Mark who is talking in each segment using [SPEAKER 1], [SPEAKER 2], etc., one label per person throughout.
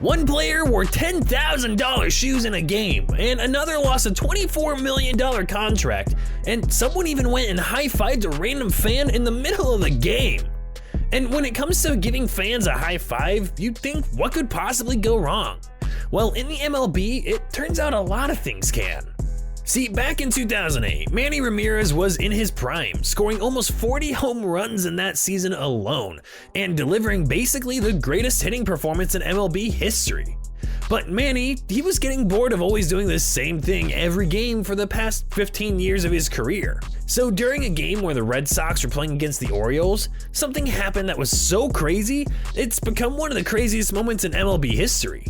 [SPEAKER 1] One player wore $10,000 shoes in a game, and another lost a $24 million contract, and someone even went and high-fived a random fan in the middle of the game. And when it comes to giving fans a high five, you'd think, what could possibly go wrong? Well, in the MLB, it turns out a lot of things can. See, back in 2008, Manny Ramirez was in his prime, scoring almost 40 home runs in that season alone, and delivering basically the greatest hitting performance in MLB history. But Manny, he was getting bored of always doing the same thing every game for the past 15 years of his career. So during a game where the Red Sox were playing against the Orioles, something happened that was so crazy, it's become one of the craziest moments in MLB history.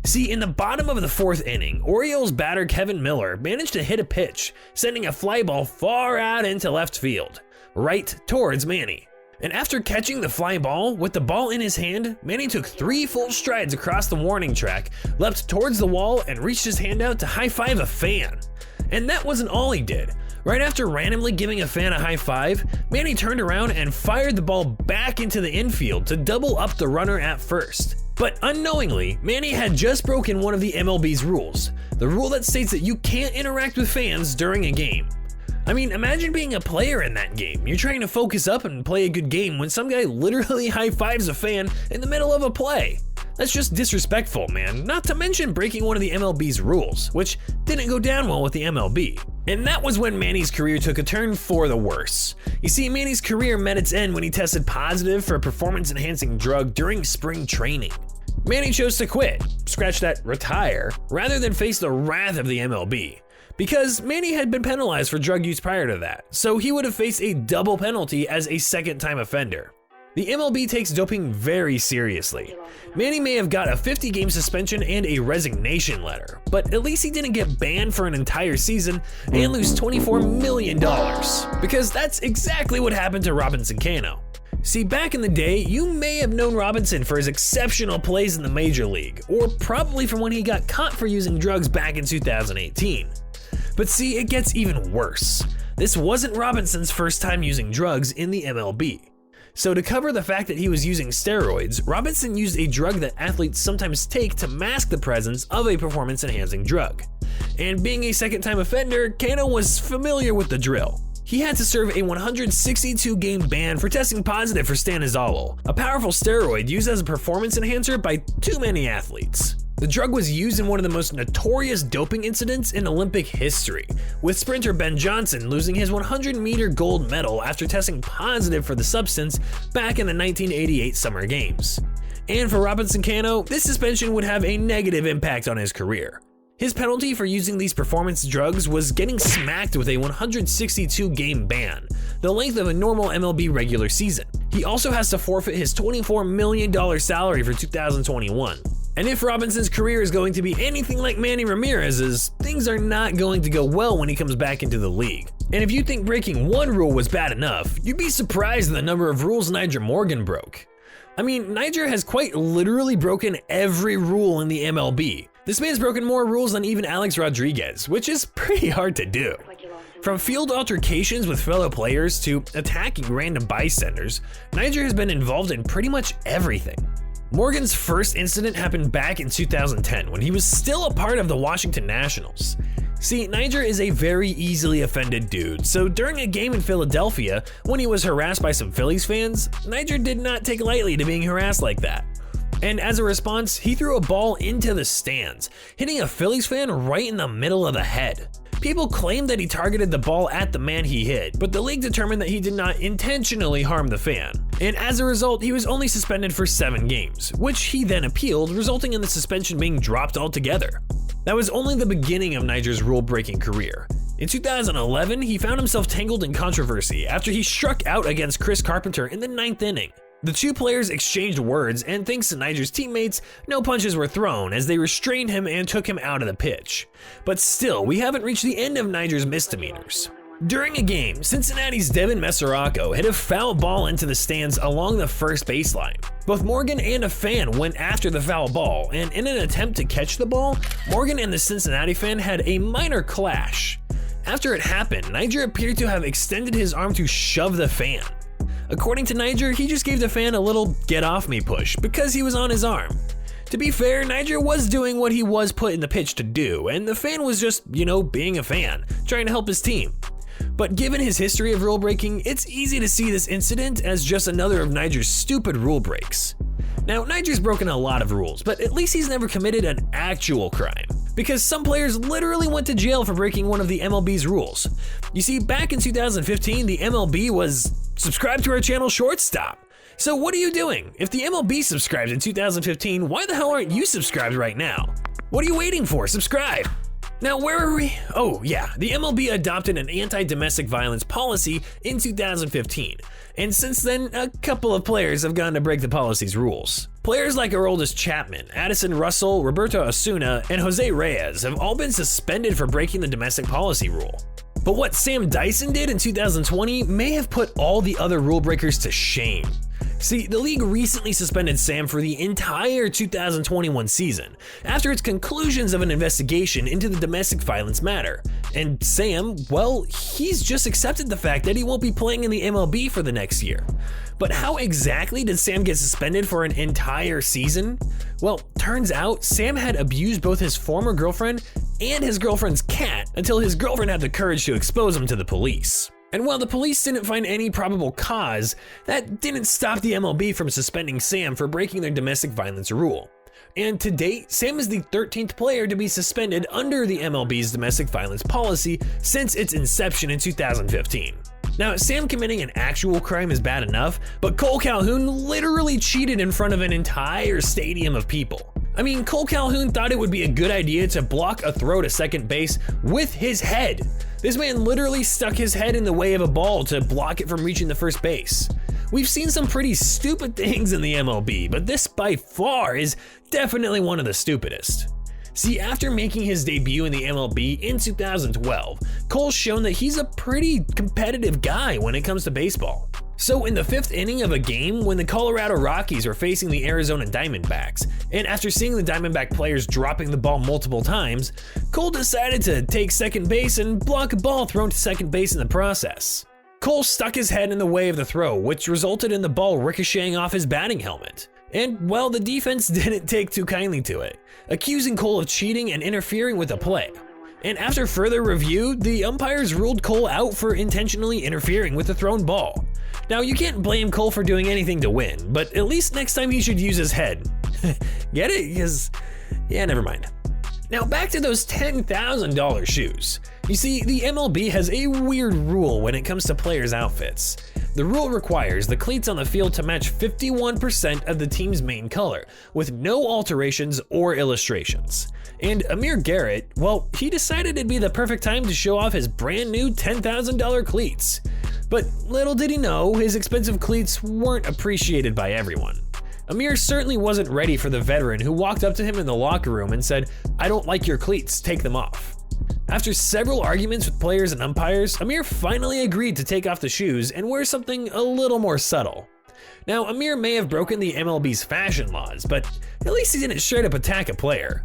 [SPEAKER 1] See, in the bottom of the fourth inning, Orioles batter Kevin Miller managed to hit a pitch, sending a fly ball far out into left field, right towards Manny. And after catching the fly ball, with the ball in his hand, Manny took 3 full strides across the warning track, leapt towards the wall, and reached his hand out to high-five a fan. And that wasn't all he did. Right after randomly giving a fan a high five, Manny turned around and fired the ball back into the infield to double up the runner at first. But unknowingly, Manny had just broken one of the MLB's rules, the rule that states that you can't interact with fans during a game. I mean, imagine being a player in that game. You're trying to focus up and play a good game when some guy literally high-fives a fan in the middle of a play. That's just disrespectful, man, not to mention breaking one of the MLB's rules, which didn't go down well with the MLB. And that was when Manny's career took a turn for the worse. You see, Manny's career met its end when he tested positive for a performance-enhancing drug during spring training. Manny chose to quit, scratch that, retire, rather than face the wrath of the MLB. Because Manny had been penalized for drug use prior to that, so he would have faced a double penalty as a second-time offender. The MLB takes doping very seriously. Manny may have got a 50-game suspension and a resignation letter, but at least he didn't get banned for an entire season and lose $24 million, because that's exactly what happened to Robinson Cano. See, back in the day, you may have known Robinson for his exceptional plays in the major league, or probably from when he got caught for using drugs back in 2018. But see, it gets even worse. This wasn't Robinson's first time using drugs in the MLB. So to cover the fact that he was using steroids, Robinson used a drug that athletes sometimes take to mask the presence of a performance-enhancing drug. And being a second-time offender, Cano was familiar with the drill. He had to serve a 162-game ban for testing positive for stanozolol, a powerful steroid used as a performance enhancer by too many athletes. The drug was used in one of the most notorious doping incidents in Olympic history, with sprinter Ben Johnson losing his 100-meter gold medal after testing positive for the substance back in the 1988 Summer Games. And for Robinson Cano, this suspension would have a negative impact on his career. His penalty for using these performance drugs was getting smacked with a 162-game ban, the length of a normal MLB regular season. He also has to forfeit his $24 million salary for 2021. And if Robinson's career is going to be anything like Manny Ramirez's, things are not going to go well when he comes back into the league. And if you think breaking one rule was bad enough, you'd be surprised at the number of rules Nyjer Morgan broke. I mean, Nyjer has quite literally broken every rule in the MLB. This man's broken more rules than even Alex Rodriguez, which is pretty hard to do. From field altercations with fellow players to attacking random bystanders, Nyjer has been involved in pretty much everything. Morgan's first incident happened back in 2010 when he was still a part of the Washington Nationals. See, Nyjer is a very easily offended dude, so during a game in Philadelphia, when he was harassed by some Phillies fans, Nyjer did not take lightly to being harassed like that. And as a response, he threw a ball into the stands, hitting a Phillies fan right in the middle of the head. People claimed that he targeted the ball at the man he hit, but the league determined that he did not intentionally harm the fan. And as a result, he was only suspended for 7 games, which he then appealed, resulting in the suspension being dropped altogether. That was only the beginning of Nyjer's rule-breaking career. In 2011, he found himself tangled in controversy after he struck out against Chris Carpenter in the 9th inning. The two players exchanged words, and thanks to Nyjer's teammates, no punches were thrown as they restrained him and took him out of the pitch. But still, we haven't reached the end of Nyjer's misdemeanors. During a game, Cincinnati's Devin Mesoraco hit a foul ball into the stands along the first baseline. Both Morgan and a fan went after the foul ball, and in an attempt to catch the ball, Morgan and the Cincinnati fan had a minor clash. After it happened, Nyjer appeared to have extended his arm to shove the fan. According to Nyjer, he just gave the fan a little get off me push because he was on his arm. To be fair, Niger was doing what he was put in the pitch to do, and the fan was just, being a fan, trying to help his team. But given his history of rule breaking, it's easy to see this incident as just another of Niger's stupid rule breaks. Now, Niger's broken a lot of rules, but at least he's never committed an actual crime, because some players literally went to jail for breaking one of the MLB's rules. You see, back in 2015, the MLB was subscribe to our channel shortstop. So what are you doing? If the MLB subscribed in 2015, why the hell aren't you subscribed right now? What are you waiting for? Subscribe! Now, where are we? Oh yeah, the MLB adopted an anti-domestic violence policy in 2015, and since then, a couple of players have gone to break the policy's rules. Players like AROLDIS Chapman, Addison Russell, Roberto Osuna, and Jose Reyes have all been suspended for breaking the domestic policy rule. But what Sam Dyson did in 2020 may have put all the other rule breakers to shame. See, the league recently suspended Sam for the entire 2021 season after its conclusions of an investigation into the domestic violence matter. And Sam, well, he's just accepted the fact that he won't be playing in the MLB for the next year. But how exactly did Sam get suspended for an entire season? Well, turns out Sam had abused both his former girlfriend and his girlfriend's cat until his girlfriend had the courage to expose him to the police. And while the police didn't find any probable cause, that didn't stop the MLB from suspending Sam for breaking their domestic violence rule. And to date, Sam is the 13th player to be suspended under the MLB's domestic violence policy since its inception in 2015. Now, Sam committing an actual crime is bad enough, but Cole Calhoun literally cheated in front of an entire stadium of people. I mean, Cole Calhoun thought it would be a good idea to block a throw to second base with his head. This man literally stuck his head in the way of a ball to block it from reaching the first base. We've seen some pretty stupid things in the MLB, but this by far is definitely one of the stupidest. See, after making his debut in the MLB in 2012, Cole's shown that he's a pretty competitive guy when it comes to baseball. So in the 5th inning of a game when the Colorado Rockies were facing the Arizona Diamondbacks, and after seeing the Diamondback players dropping the ball multiple times, Cole decided to take second base and block a ball thrown to second base in the process. Cole stuck his head in the way of the throw, which resulted in the ball ricocheting off his batting helmet. And well, the defense didn't take too kindly to it, accusing Cole of cheating and interfering with the play. And after further review, the umpires ruled Cole out for intentionally interfering with the thrown ball. Now, you can't blame Cole for doing anything to win, but at least next time he should use his head. Get it? Because, yeah, never mind. Now back to those $10,000 shoes. You see, the MLB has a weird rule when it comes to players' outfits. The rule requires the cleats on the field to match 51% of the team's main color, with no alterations or illustrations. And Amir Garrett, well, he decided it'd be the perfect time to show off his brand new $10,000 cleats. But little did he know, his expensive cleats weren't appreciated by everyone. Amir certainly wasn't ready for the veteran who walked up to him in the locker room and said, "I don't like your cleats, take them off." After several arguments with players and umpires, Amir finally agreed to take off the shoes and wear something a little more subtle. Now, Amir may have broken the MLB's fashion laws, but at least he didn't straight up attack a player.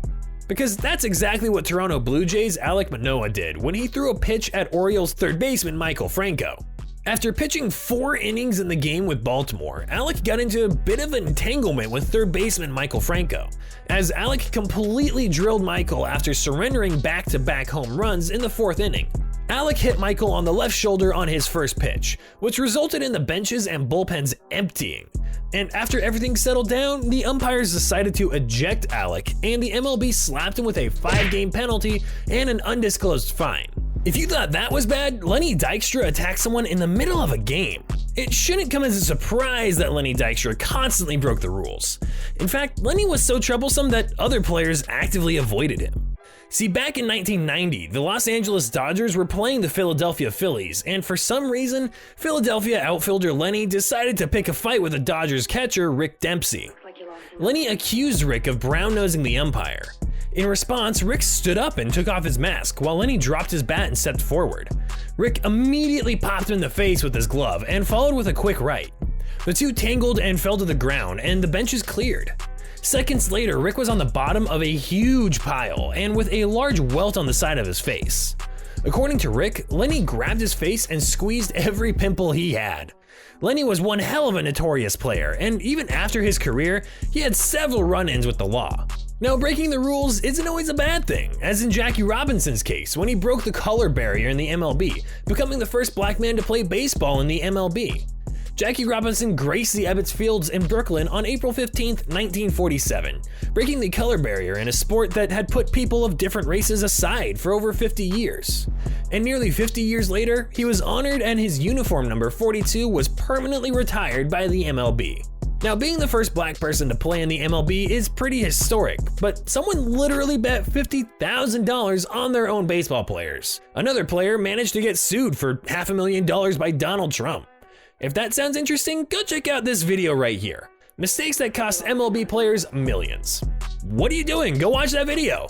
[SPEAKER 1] Because that's exactly what Toronto Blue Jays' Alek Manoah did when he threw a pitch at Orioles third baseman Michael Franco. After pitching 4 innings in the game with Baltimore, Alek got into a bit of an entanglement with third baseman Michael Franco, as Alek completely drilled Michael after surrendering back-to-back home runs in the 4th inning. Alek hit Michael on the left shoulder on his first pitch, which resulted in the benches and bullpens emptying. And after everything settled down, the umpires decided to eject Alek, and the MLB slapped him with a 5-game penalty and an undisclosed fine. If you thought that was bad, Lenny Dykstra attacked someone in the middle of a game. It shouldn't come as a surprise that Lenny Dykstra constantly broke the rules. In fact, Lenny was so troublesome that other players actively avoided him. See, back in 1990, the Los Angeles Dodgers were playing the Philadelphia Phillies, and for some reason, Philadelphia outfielder Lenny decided to pick a fight with the Dodgers catcher Rick Dempsey. Lenny accused Rick of brown-nosing the umpire. In response, Rick stood up and took off his mask while Lenny dropped his bat and stepped forward. Rick immediately popped him in the face with his glove and followed with a quick right. The two tangled and fell to the ground, and the benches cleared. Seconds later, Rick was on the bottom of a huge pile and with a large welt on the side of his face. According to Rick, Lenny grabbed his face and squeezed every pimple he had. Lenny was one hell of a notorious player, and even after his career, he had several run-ins with the law. Now, breaking the rules isn't always a bad thing, as in Jackie Robinson's case when he broke the color barrier in the MLB, becoming the first black man to play baseball in the MLB. Jackie Robinson graced the Ebbets Fields in Brooklyn on April 15, 1947, breaking the color barrier in a sport that had put people of different races aside for over 50 years. And nearly 50 years later, he was honored and his uniform number 42 was permanently retired by the MLB. Now, being the first black person to play in the MLB is pretty historic, but someone literally bet $50,000 on their own baseball players. Another player managed to get sued for $500,000 by Donald Trump. If that sounds interesting, go check out this video right here. Mistakes that cost MLB players millions. What are you doing? Go watch that video.